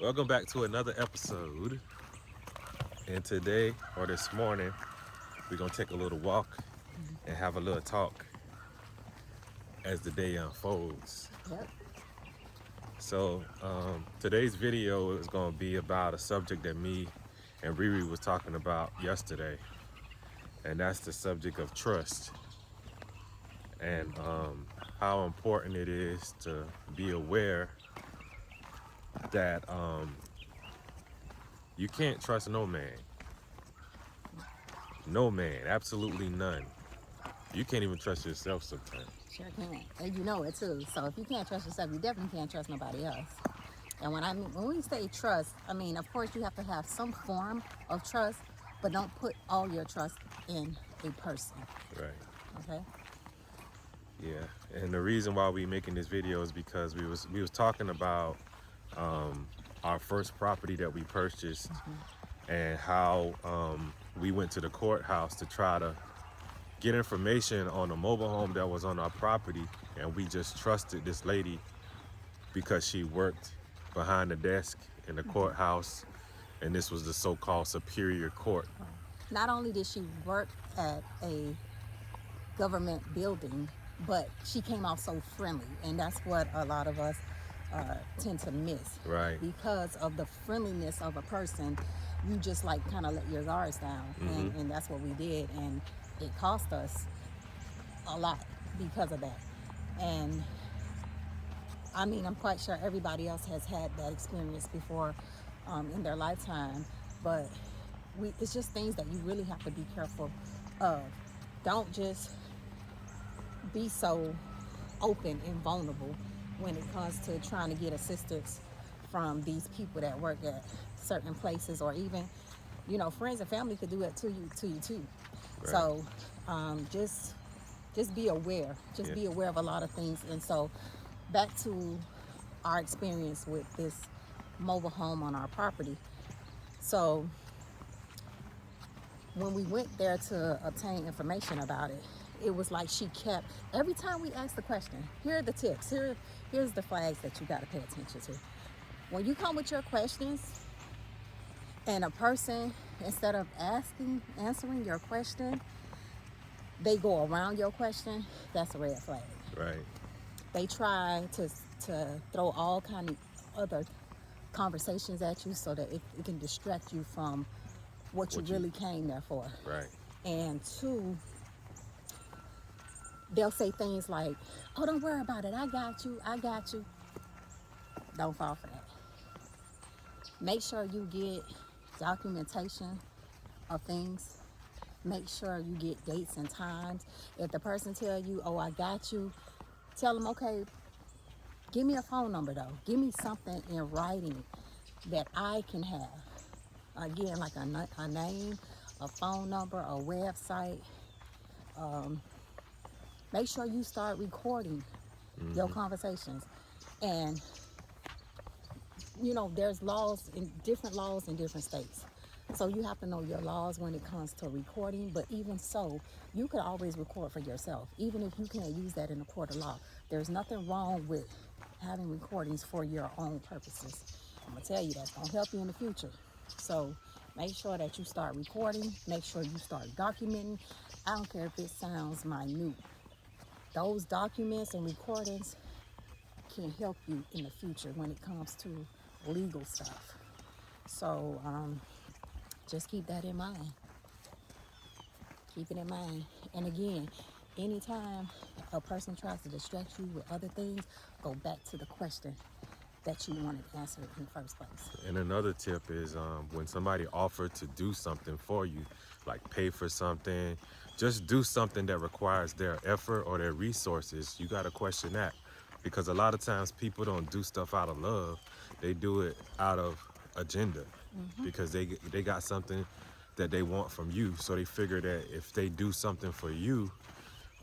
Welcome back to another episode. And today or this morning, we're going to take a little walk and have a little talk as the day unfolds. Yep. So, today's video is going to be about a subject that me and Riri was talking about yesterday, and that's the subject of trust and how important it is to be aware that you can't trust no man. No man, absolutely none. You can't even trust yourself sometimes. Sure can. And you know it too. So if you can't trust yourself, you definitely can't trust nobody else. And when we say trust, I mean, of course you have to have some form of trust, but don't put all your trust in a person. Right. Okay? Yeah. And the reason why we making this video is because we was talking about our first property that we purchased and how we went to the courthouse to try to get information on a mobile home that was on our property, and we just trusted this lady because she worked behind the desk in the courthouse, and this was the so-called superior court. Not only did she work at a government building, but she came out so friendly, and that's what a lot of us tend to miss. Right. Because of the friendliness of a person, you just like kind of let your guards down, and that's what we did, and it cost us a lot because of that. And I mean, I'm quite sure everybody else has had that experience before in their lifetime, but it's just things that you really have to be careful of. Don't just be so open and vulnerable when it comes to trying to get assistance from these people that work at certain places, or even, you know, friends and family could do it to you too. Right. So just be aware. Just be aware of a lot of things. And so back to our experience with this mobile home on our property. So when we went there to obtain information about it, it was like she kept, every time we asked the question, here are the tips, here's the flags that you got to pay attention to. When you come with your questions and a person, instead of answering your question, they go around your question, that's a red flag. Right. They try to throw all kind of other conversations at you so that it can distract you from what you really came there for. Right. And two, they'll say things like, oh, don't worry about it, I got you. Don't fall for that. Make sure you get documentation of things. Make sure you get dates and times. If the person tell you, oh, I got you, tell them, okay, give me a phone number though. Give me something in writing that I can have. Again, like a name, a phone number, a website. Make sure you start recording your conversations. And you know, there's different laws in different states. So you have to know your laws when it comes to recording. But even so, you could always record for yourself. Even if you can't use that in a court of law, there's nothing wrong with having recordings for your own purposes. I'm gonna tell you that's gonna help you in the future. So make sure that you start recording. Make sure you start documenting. I don't care if it sounds minute. Those documents and recordings can help you in the future when it comes to legal stuff. So just keep that in mind. Keep it in mind. And again, anytime a person tries to distract you with other things, go back to the question that you wanted answered in the first place. And another tip is when somebody offered to do something for you, like pay for something, just do something that requires their effort or their resources, you got to question that. Because a lot of times people don't do stuff out of love. They do it out of agenda because they got something that they want from you. So they figure that if they do something for you,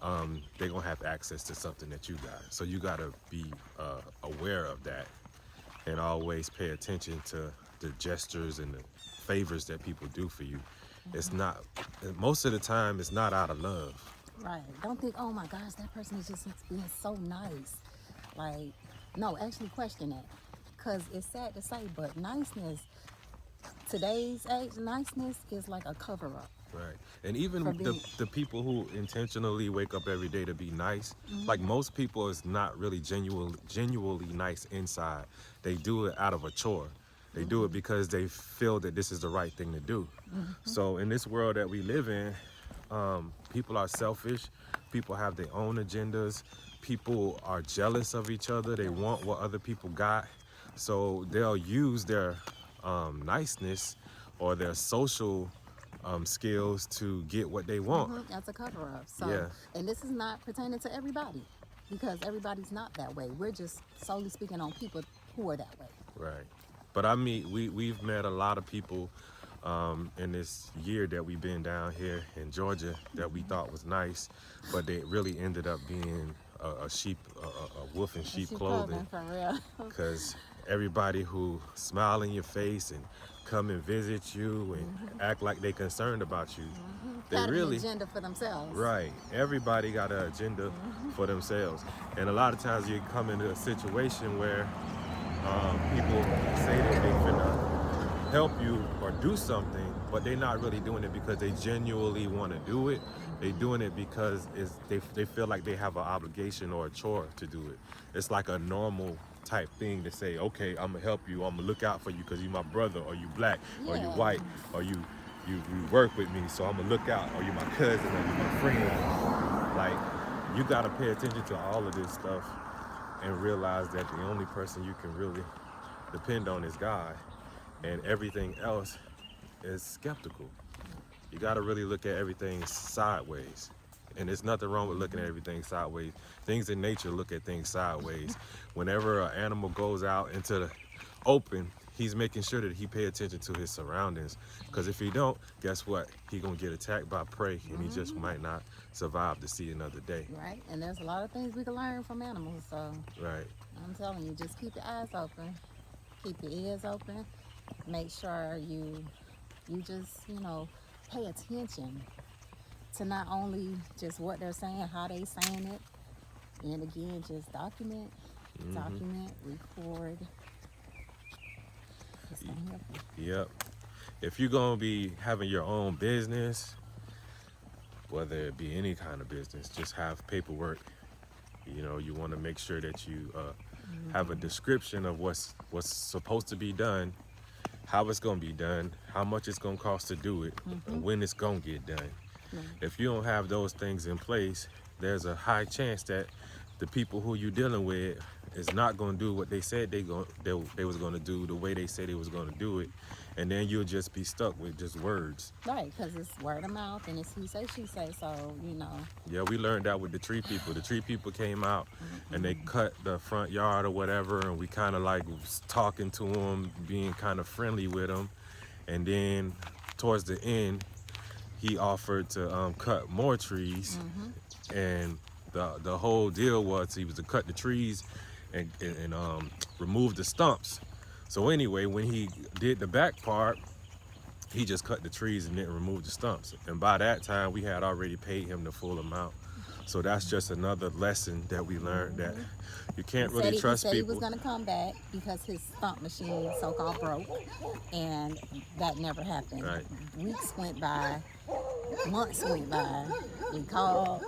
they're going to have access to something that you got. So you got to be aware of that and always pay attention to the gestures and the favors that people do for you. It's not, most of the time, it's not out of love. Right. Don't think, oh my gosh, that person is just being so nice. Like, no, actually question that. Because it's sad to say, but niceness, today's age, niceness is like a cover up Right. And even for being. the people who intentionally wake up every day to be nice, like most people is not really genuinely nice inside. They do it out of a chore. They do it because they feel that this is the right thing to do. So in this world that we live in, people are selfish. People have their own agendas. People are jealous of each other. They want what other people got. So they'll use their niceness or their social skills to get what they want. As a cover up. So, Yeah. and this is not pertaining to everybody because everybody's not that way. We're just solely speaking on people who are that way. Right. But I mean, we've met a lot of people in this year that we've been down here in Georgia that we thought was nice, but they really ended up being a wolf in sheep clothing. For real. Because everybody who smile in your face and come and visit you and act like they concerned about you, they Got really an agenda for themselves. right. Everybody got an agenda for themselves, and a lot of times you come into a situation where people say that they finna help you or do something, but they're not really doing it because they genuinely want to do it. They doing it because they feel like they have an obligation or a chore to do it. It's like a normal type thing to say, okay, I'm gonna help you, I'm gonna look out for you because you my brother, or you black, or you Yeah. white, or you work with me, so I'm gonna look out, or you my cousin, or you my friend. Like, you gotta pay attention to all of this stuff and realize that the only person you can really depend on is God, and everything else is skeptical. You got to really look at everything sideways, and there's nothing wrong with looking at everything sideways. Things in nature look at things sideways. Whenever an animal goes out into the open, he's making sure that he pay attention to his surroundings, because if he don't, guess what, he gonna get attacked by prey, and he just might not survive to see another day. Right. And there's a lot of things we can learn from animals. So Right. I'm telling you, just keep your eyes open, keep your ears open, make sure you just, pay attention to not only just what they're saying, how they saying it, and again, just document, record. It's gonna help you. Yep. If you're gonna be having your own business, whether it be any kind of business, just have paperwork. You want to make sure that you have a description of what's supposed to be done, how it's gonna be done, how much it's gonna cost to do it, and when it's gonna get done. If you don't have those things in place, there's a high chance that the people who you're dealing with is not gonna do what they said they was gonna do the way they said they was gonna do it, and then you'll just be stuck with just words. Right, because it's word of mouth and it's he say, she say, so, Yeah, we learned that with the tree people. The tree people came out and they cut the front yard or whatever, and we kind of like was talking to them, being kind of friendly with them, and then towards the end, he offered to cut more trees, and the whole deal was he was to cut the trees and remove the stumps. So anyway, when he did the back part, he just cut the trees and didn't remove the stumps. And by that time, we had already paid him the full amount. So that's just another lesson that we learned, that you can't really trust he said people. He was going to come back because his stump machine so-called broke, and that never happened. Right. Weeks went by, months went by. He called,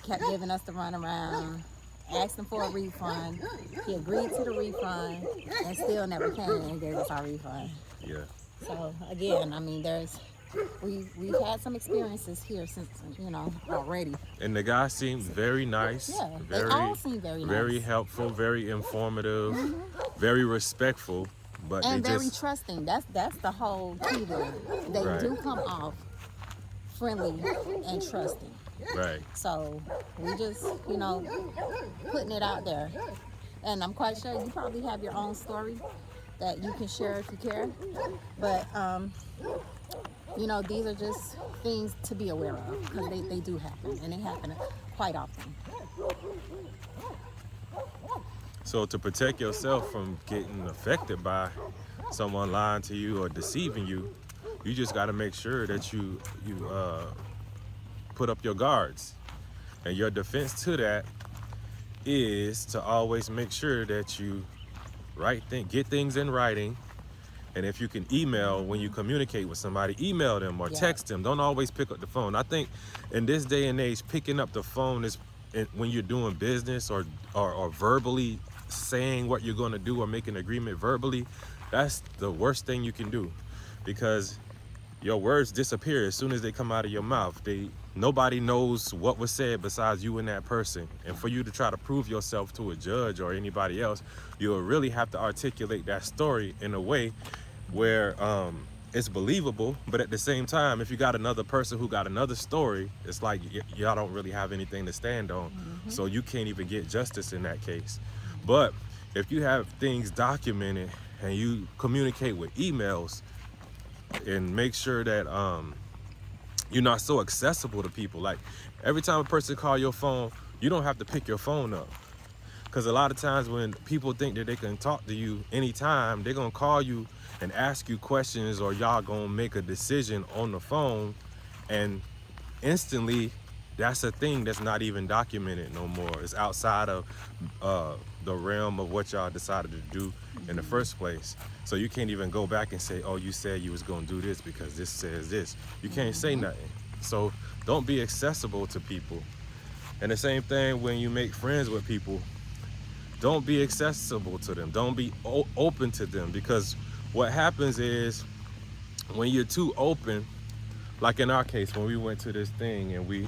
kept giving us the runaround, asked him for a refund. He agreed to the refund and still never came and gave us our refund. Yeah. So again, I mean, we've had some experiences here since, already. And the guy seemed very nice. Yeah, they all seem very nice. Very helpful, very informative, very respectful. But And they very just trusting. That's the whole key there. They Right. do come off friendly and trusting. right. So we just, putting it out there. And I'm quite sure you probably have your own story that you can share if you care. But, these are just things to be aware of because they do happen, and they happen quite often. So to protect yourself from getting affected by someone lying to you or deceiving you, you just got to make sure that you put up your guards. And your defense to that is to always make sure that you get things in writing. And if you can email when you communicate with somebody, email them or Yeah. text them. Don't always pick up the phone. I think in this day and age, picking up the phone is when you're doing business or verbally saying what you're going to do or make an agreement verbally. That's the worst thing you can do, because your words disappear as soon as they come out of your mouth. Nobody knows what was said besides you and that person. And for you to try to prove yourself to a judge or anybody else, you'll really have to articulate that story in a way where it's believable. But at the same time, if you got another person who got another story, it's like y'all don't really have anything to stand on. So you can't even get justice in that case. But if you have things documented and you communicate with emails, and make sure that you're not so accessible to people. Like, every time a person call your phone, you don't have to pick your phone up. Because a lot of times when people think that they can talk to you anytime, they're going to call you and ask you questions, or y'all going to make a decision on the phone. And instantly, that's a thing that's not even documented no more. It's outside of the realm of what y'all decided to do in the first place. So you can't even go back and say, oh, you said you was gonna do this because this says this. You can't say nothing. So don't be accessible to people. And the same thing when you make friends with people, don't be accessible to them. Don't be open to them, because what happens is when you're too open, like in our case, when we went to this thing and we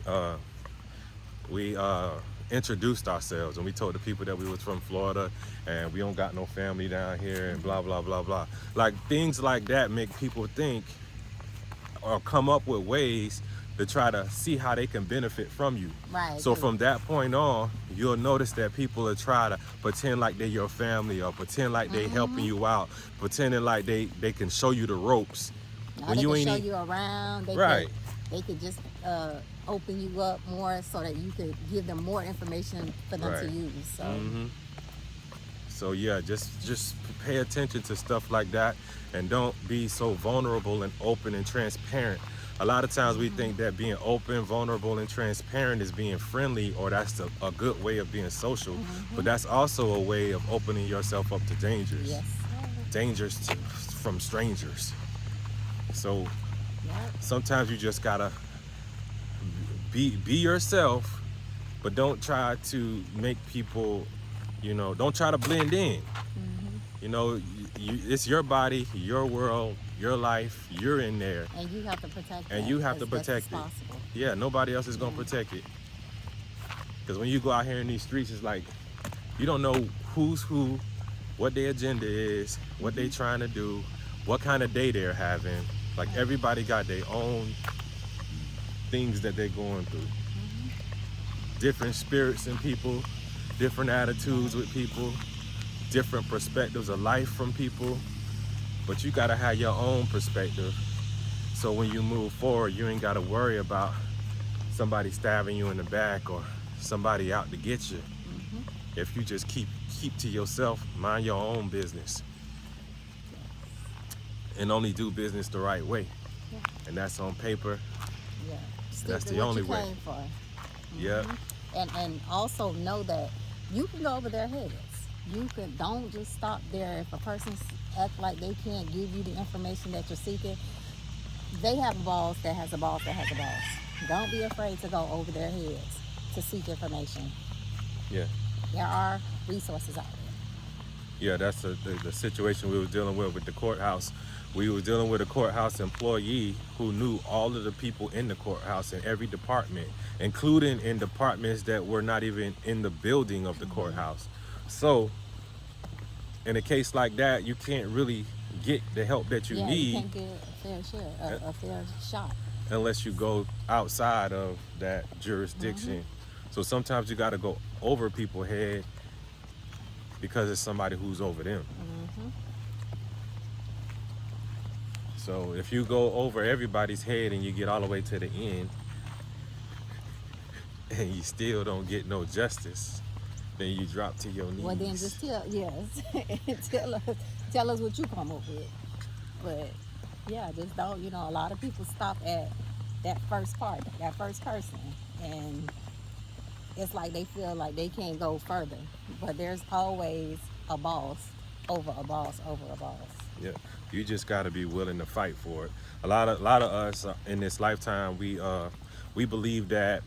introduced ourselves and we told the people that we was from Florida and we don't got no family down here and blah blah blah blah. Like, things like that make people think or come up with ways to try to see how they can benefit from you. Right. So from that point on, you'll notice that people are trying to pretend like they're your family, or pretend like they helping you out, pretending like they can show you the ropes. Now When they you can ain't show you around. Right. They could just open you up more so that you could give them more information for them to Right. use. So So yeah, just pay attention to stuff like that, and don't be so vulnerable and open and transparent. A lot of times we think that being open, vulnerable, and transparent is being friendly, or that's a good way of being social. But that's also a way of opening yourself up to dangers. yes. Dangers from strangers. So Yep. sometimes you just gotta be yourself, but don't try to make people, don't try to blend in. It's your body, your world, your life. You're in there, And you have to protect and that you have as to best protect as it. possible. Yeah, nobody else is gonna protect it. Because when you go out here in these streets, it's like you don't know who's who, what their agenda is, what they trying to do, what kind of day they're having. Like, everybody got their own things that they're going through. Different spirits in people, different attitudes with people, different perspectives of life from people. But you gotta have your own perspective. So when you move forward, you ain't gotta worry about somebody stabbing you in the back or somebody out to get you. If you just keep to yourself, mind your own business, and only do business the right way. Yeah. And that's on paper. Yeah. Stick That's to the what only you way. came for. Yep. And also know that you can go over their heads. Don't just stop there. If a person act like they can't give you the information that you're seeking, they have a boss that has a boss that has a boss. Don't be afraid to go over their heads to seek information. Yeah. There are resources out there. Yeah, that's the situation we were dealing with the courthouse. We were dealing with a courthouse employee who knew all of the people in the courthouse in every department, including in departments that were not even in the building of the courthouse. So in a case like that, you can't really get the help that you You need can't get a fair share, a fair shot. unless you go outside of that jurisdiction. So sometimes you got to go over people's head because it's somebody who's over them. So if you go over everybody's head and you get all the way to the end and you still don't get no justice, then you drop to your knees. Well, then just tell us what you come up with. But yeah, just don't. A lot of people stop at that first part, that first person, and it's like they feel like they can't go further. But there's always a boss over a boss, over a boss. Yeah, you just got to be willing to fight for it. A lot of us in this lifetime, we believe that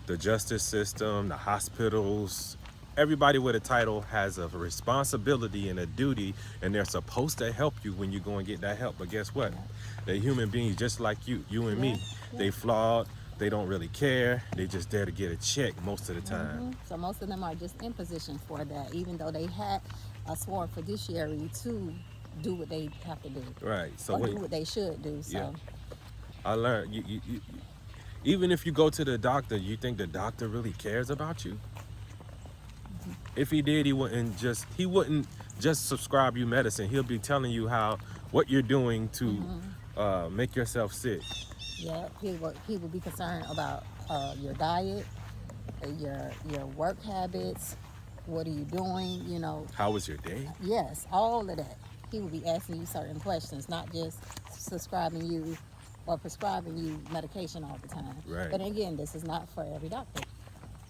the justice system, the hospitals, everybody with a title has a responsibility and a duty, and they're supposed to help you when you go and get that help. But guess what? Yeah. They're human beings just like you and Yeah. me. Yeah. They flawed. They don't really care. They just there to get a check most of the time. So most of them are just in position for that, even though they had a sworn fiduciary to do what they have to do Right. So or do when what they should do. yeah, So I learned even if you go to the doctor, you think the doctor really cares about you? If he did, he wouldn't just subscribe you medicine. He'll be telling you how what you're doing to make yourself sick. yeah, he will be concerned about your diet, your work habits. What are you doing? How was your day? Yes, all of that. He will be asking you certain questions, not just subscribing you or prescribing you medication all the time. Right. But again, this is not for every doctor,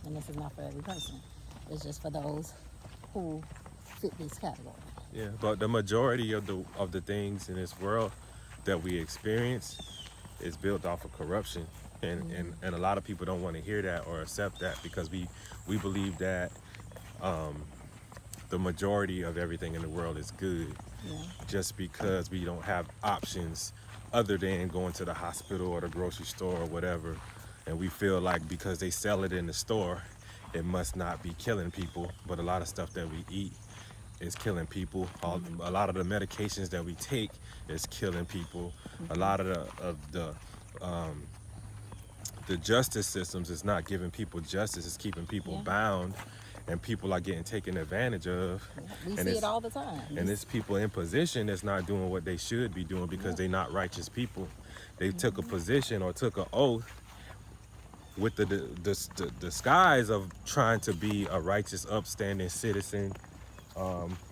and this is not for every person. It's just for those who fit this category. Yeah, but the majority of the things in this world that we experience is built off of corruption, and a lot of people don't want to hear that or accept that because we believe that the majority of everything in the world is good, Yeah. just because we don't have options other than going to the hospital or the grocery store or whatever, and we feel like because they sell it in the store, it must not be killing people. But a lot of stuff that we eat is killing people. A lot of the medications that we take is killing people. A lot of the justice systems is not giving people justice. It's keeping people Yeah. bound, and people are getting taken advantage of. We And see it's, it all the time. and it's people in position that's not doing what they should be doing because Yeah. they're not righteous people. They took a position or took an oath with the disguise of trying to be a righteous, upstanding citizen,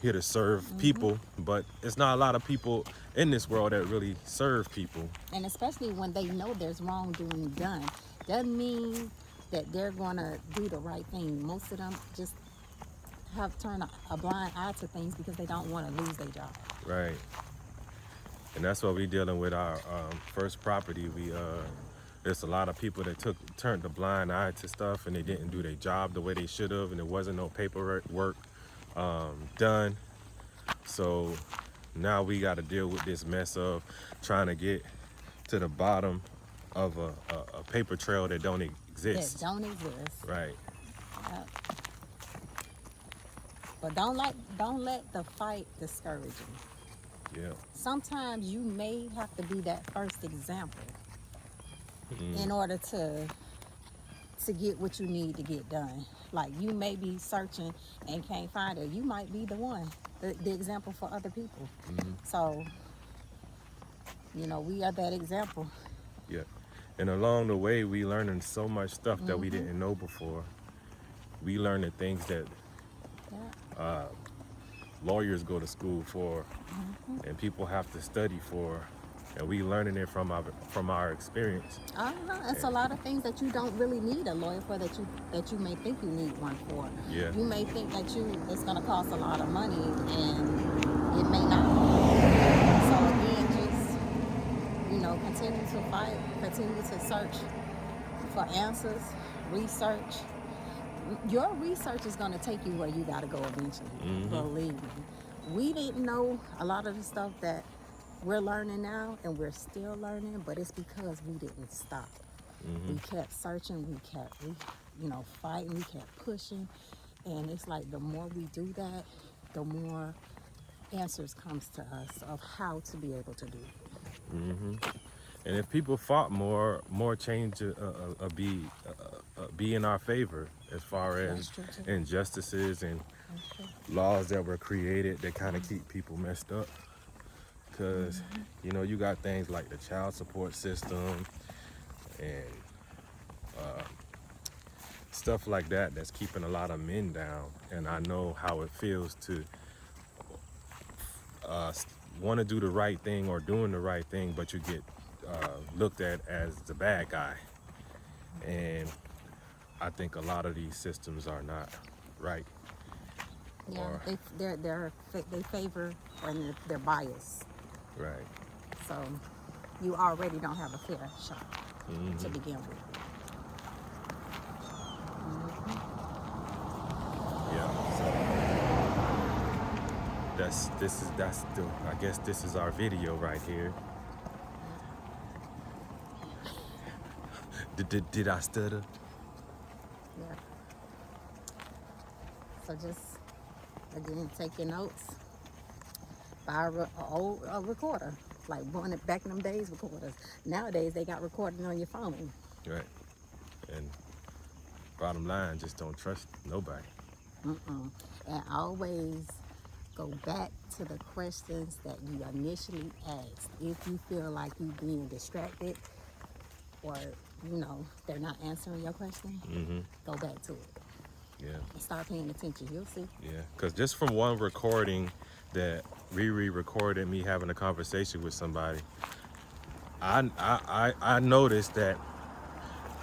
here to serve people. But it's not a lot of people in this world that really serve people. And especially when they know there's wrongdoing done, doesn't mean that they're gonna do the right thing. Most of them just have turned a blind eye to things because they don't want to lose their job. Right. And that's what we dealing with our first property. There's a lot of people that turned a blind eye to stuff, and they didn't do their job the way they should have, and there wasn't no paperwork done. So now we got to deal with this mess of trying to get to the bottom of a paper trail that don't That exist. don't exist. Right. But don't let the fight discourage you. Yeah. Sometimes you may have to be that first example in order to get what you need to get done. Like you may be searching and can't find it. You might be the one, the example for other people. So, we are that example. Yeah. And along the way, we learning so much stuff that we didn't know before. We learning things that Yeah. lawyers go to school for, and people have to study for, and we learning it from our experience. It's a lot of things that you don't really need a lawyer for that you may think you need one for. Yeah. You may think that it's going to cost a lot of money, and it may not. So again, just continue to fight, continue to search for answers, research. Your research is going to take you where you got to go eventually. Believe me. We didn't know a lot of the stuff that we're learning now, and we're still learning, but it's because we didn't stop. We kept searching, we kept fighting, we kept pushing, and it's like the more we do that, the more answers comes to us of how to be able to do it. And if people fought more change be in our favor as far That's as true, too. injustices and That's true. laws that were created that kind of keep people messed up. Because you got things like the child support system and stuff like that that's keeping a lot of men down. And I know how it feels to want to do the right thing or doing the right thing, but you get looked at as the bad guy. And I think a lot of these systems are not right. Yeah, or they favor and they're biased. right. So you already don't have a fair shot to begin with. Yeah. So that's the I guess this is our video right here. Did I stutter? Yeah. So just again, take your notes. Buy a recorder, like one back in them days recorders. Nowadays they got recording on your phone. Right. And bottom line, just don't trust nobody. And always go back to the questions that you initially asked. If you feel like you being distracted or they're not answering your question, go back to it Yeah. and start paying attention. You'll see. Yeah. Because just from one recording that Riri recorded me having a conversation with somebody, I noticed that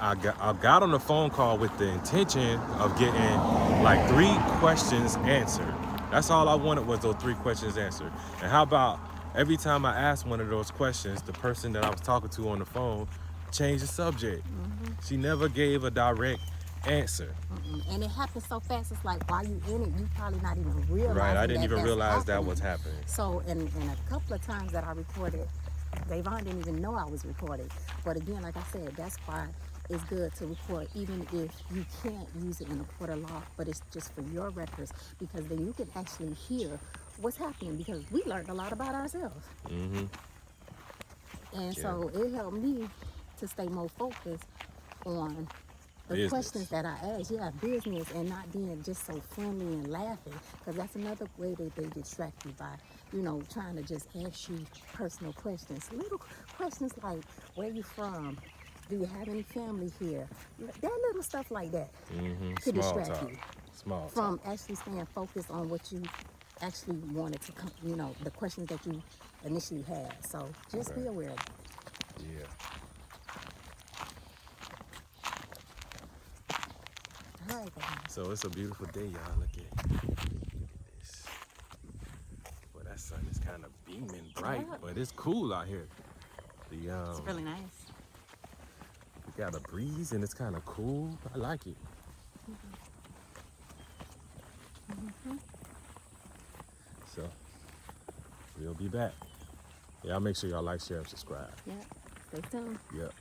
I got on the phone call with the intention of getting like 3 questions answered. That's all I wanted was those 3 questions answered. And how about every time I asked one of those questions, the person that I was talking to on the phone changed the subject. She never gave a direct answer. And it happens so fast. It's like while you in it, you probably not even Right, I realizing didn't that even that's realize that happening. was happening. So, in a couple of times that I recorded, Davon didn't even know I was recording. But again, like I said, that's why it's good to record, even if you can't use it in a court of law, but it's just for your records, because then you can actually hear what's happening, because we learned a lot about ourselves. And Yeah. so it helped me to stay more focused on the Business. questions that I asked. Yeah, business, and not being just so friendly and laughing, because that's another way that they distract you by, trying to just ask you personal questions. Little questions like, where you from? Do you have any family here? That little stuff like that could Small distract talk. you Small from talk. actually staying focused on what you actually wanted to come, the questions that you initially had. So just be Right. aware of that. Yeah. All right, guys. So it's a beautiful day, y'all. Look at this. Well, that sun is kind of beaming bright, Yeah. but it's cool out here. The It's really nice. we got a breeze and it's kind of cool. I like it. So we'll be back. Y'all make sure y'all like, share, and subscribe. Yeah. Stay tuned. Yep.